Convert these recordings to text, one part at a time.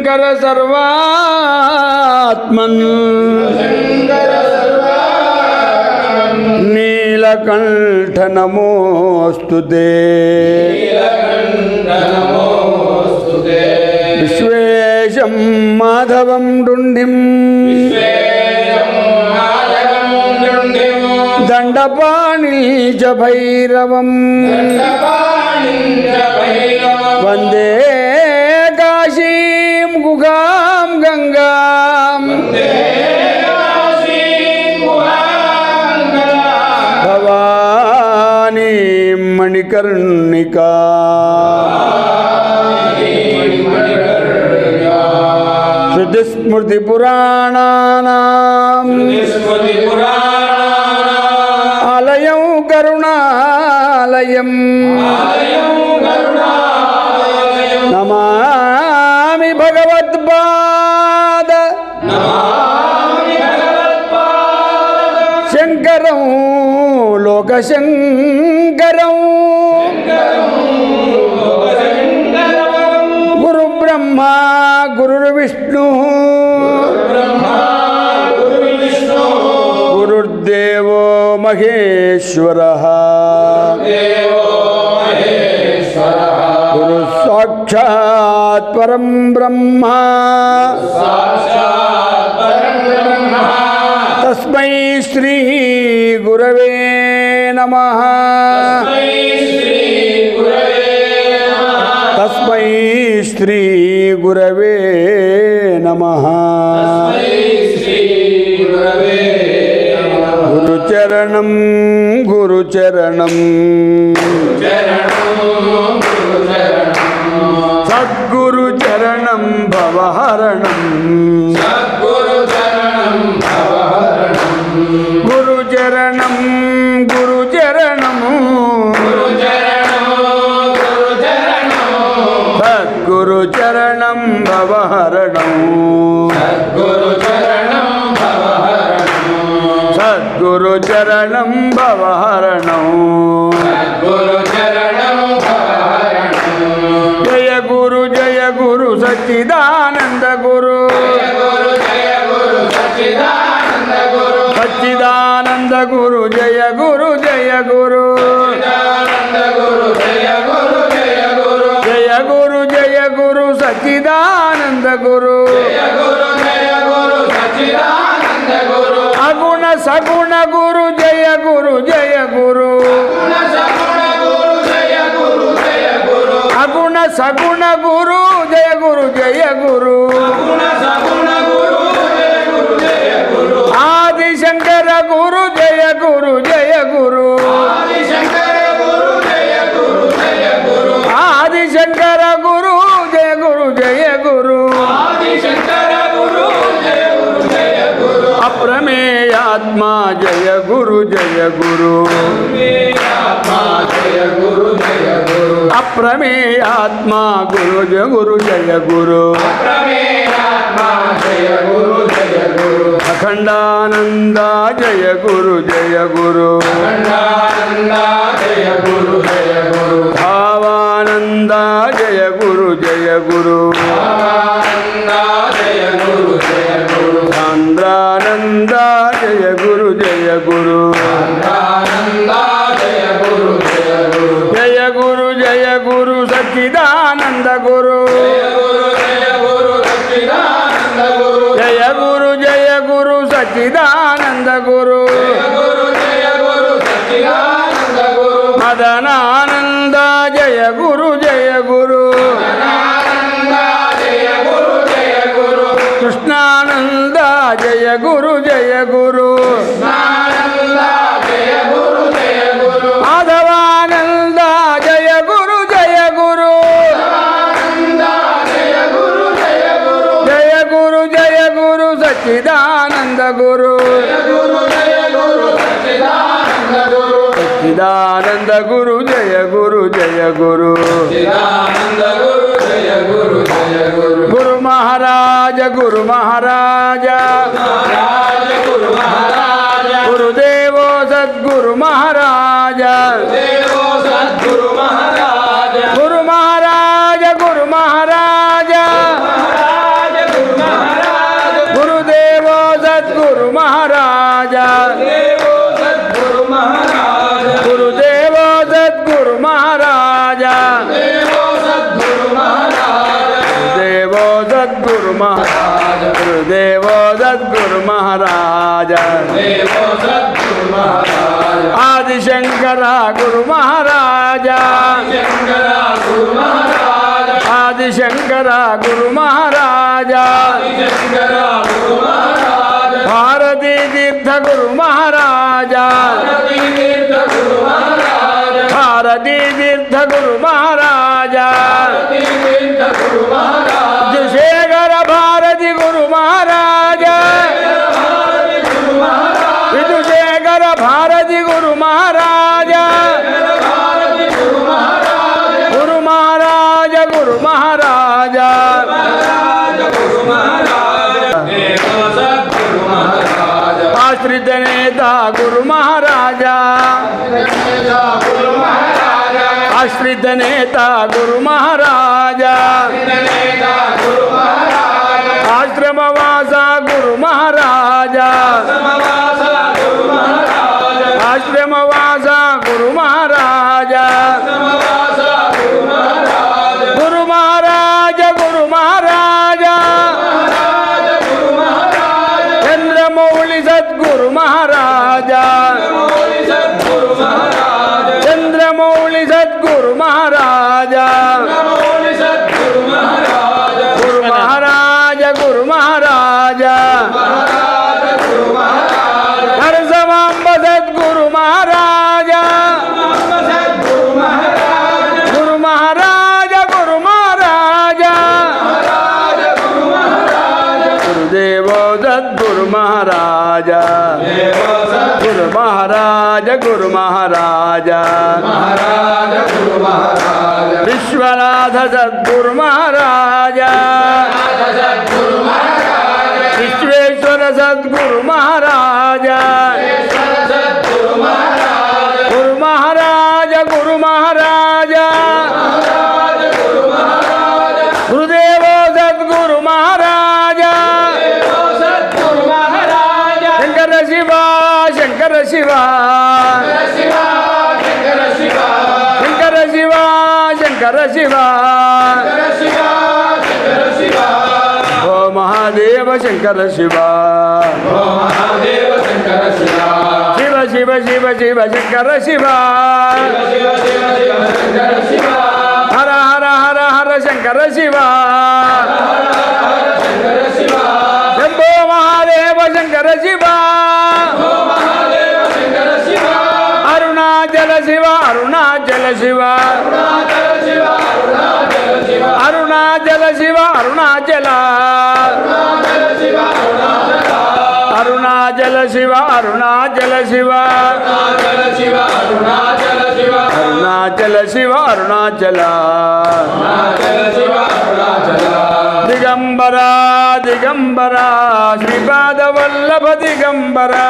శివశంకర సర్వాత్మన్ నీలకంఠ నమోస్తుతే విశ్వేశం మాధవం డుండిం దండపాణి చ భైరవం వందే కాశీం గుహాం గంగాం భవానీ మణికర్ణికా శృతిస్మృతి పురాణానాం ఆలయం కరుణాలయం నమామి భగవత్పాద శంకరం లోకశంకరం గురు బ్రహ్మ గురుర్విష్ణు గురుర్దేవో మహేశ్వరః గురు సాక్షాత్ పరం బ్రహ్మ తస్మై శ్రీ గురవే నమః తస్మై శ్రీ గురవే నమః గురుచరణం గురుచరణం సద్గురుచరణం భవహరణం గురుచరణం గురుచరణం సద్గురుచరణం భవహరణం సద్గురుచరణం భవహరణం జయ గురు సచ్చిదానంద గురు సచ్చిదానంద గురు జయ గురు జయ గురు జయ గురు సచ్చిదానంద గురు అగుణ సగుణ గురు జయ గురు జయ గురు అగుణ సగుణ గురు జయ గురు జయ గురు ఆది శంకర గురు జయ గురు జయ గురు ఆది శంకర గురు జయ గురు జయ గురు అప్రమేయాత్మా జయ గురు జయ గురు అప్రమేయాత్మా గురు జయ గురు జయ గురు అఖండానంద జయ గురు జయ గురు భావానంద జయ గురు జయ గురు ఆంధ్రానంద జయ గురు జయ గురు జయ గురు సచ్చిదానంద గురు జయ గురు సచ్చిదానంద గురు మదనానంద జయ గురు కృష్ణానంద జయ గురు మాధవానంద జయ గురు జయ గురు సచ్చిదానంద గురు సచ్చిదానంద గురు జయ గురు గురు మహారాజ గురుదేవో సద్గురు మహారాజ గురు మహారాజ सद्गुरु महाराज गुरुदेवो सद्गुरु महाराज आदिशंकर गुरु महाराज आदिशंकर गुरु महाराज भारती तीर्थ गुरु महाराज भारती तीर्थ गुरु महाराज विधुशेखर भारती गुरु महाराज विधुशेखर भारती गुरु महाराज गुरु महाराज गुरु महाराज आश्रित नेता गुरु महाराज आश्रित नेता गुरु महाराज आश्रमवासा गुरु महाराज आश्रमवासा गुरु महाराज गुरु महाराज गुरु महाराज चंद्रमौली सद्गुरु महाराज चंद्रमौली सद्गुरु महाराज गुरु महाराज गुरु महाराज नरसमांब सद्गुरु महाराज गुरु महाराज गुरु महाराज गुरुदेवो सद्गुरु महाराज गुरु महाराज गुरु महाराज विश्वनाथ सद्गुरु महाराज विश्वेश्वर सद्गुरु महाराज गुरु महाराज गुरु महाराज गुरुदेव सद्गुरु महाराज शंकर शिवा शंकर शिवा शंकर शिवा शंकर शिवा ओ महादेव शंकर शिवा शिव शिव शिव शिव शंकर शिवा हर हर हर हर शंकर शिवा शंभो महादेव शंकर शिवा अरुणाचल शिवा अरुणाचल शिवा अरुणाचल शिवा अरुणाचल अरुणाचल शिवा अरुणाचल शिवा अरुणाचल शिवा अरुणाचल दिगंबरा दिगंबरा श्रीपाद वल्लभ दिगंबरा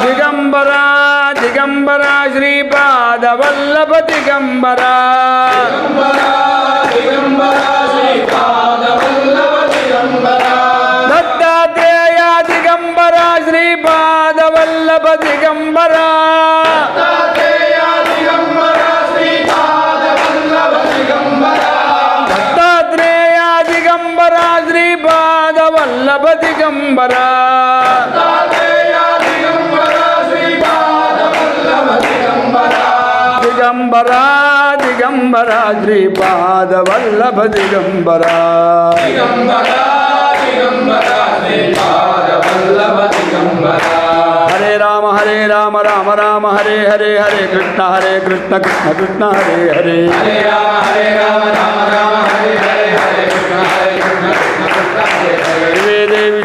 दिगंबरा दिगंबरा श्रीपाद वल्लभ दिगंबरा दत्तात्रेय दिगंबरा श्रीपाद वल्लभ दिगंबरा दत्तात्रेय दिगंबरा श्रीपाद वल्लभ दिगंबरा दिगंबरा दिगंबरा श्रीपाद वल्लभ दिगंबरा हरे राम राम राम हरे हरे हरे कृष्ण कृष्ण कृष्ण हरे हरे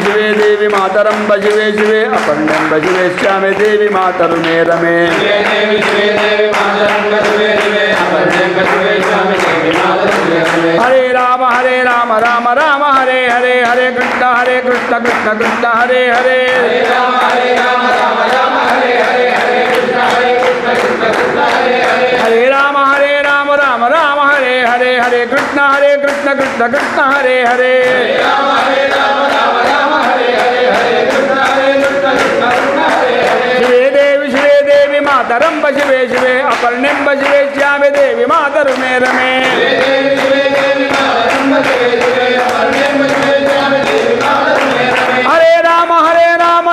शिवे देवी मातरं शिवे शिवे अपण्यं शिवे श्यामे देवी मातरु मे रमे हरे राम राम राम हरे हरे हरे कृष्ण कृष्ण कृष्ण हरे हरे हरे राम राम हरे हरे हरे कृष्ण कृष्ण कृष्ण हरे हरे शिवे देवी मातरं शिवे शिवे अपर्णिं शिवेश्यामि देवी मातरुमे रमे हरे राम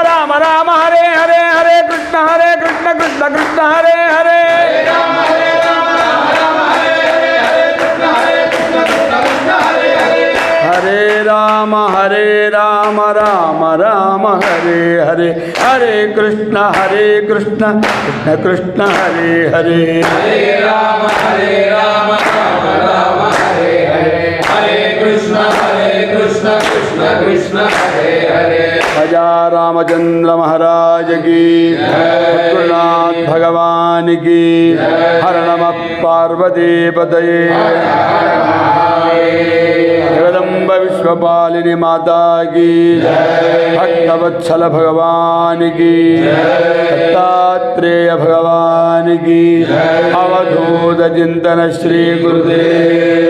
राम राम हरे हरे हरे कृष्ण कृष्ण कृष्ण हरे हरे हरे राम राम राम हरे हरे हरे कृष्ण कृष्ण कृष्ण हरे हरे हरे राम राम राम हरे हरे हरे कृष्ण कृष्ण कृष्ण हरे हरे। प्रजा रामचंद्र महाराज की भद्रनाथ भगवान की हर नमः पार्वती पतये जगदम्ब विश्वपालिनी माता की भक्तवत्सल भगवान की दत्तात्रेय भगवान की अवधूत चिंतन श्री गुरुदेव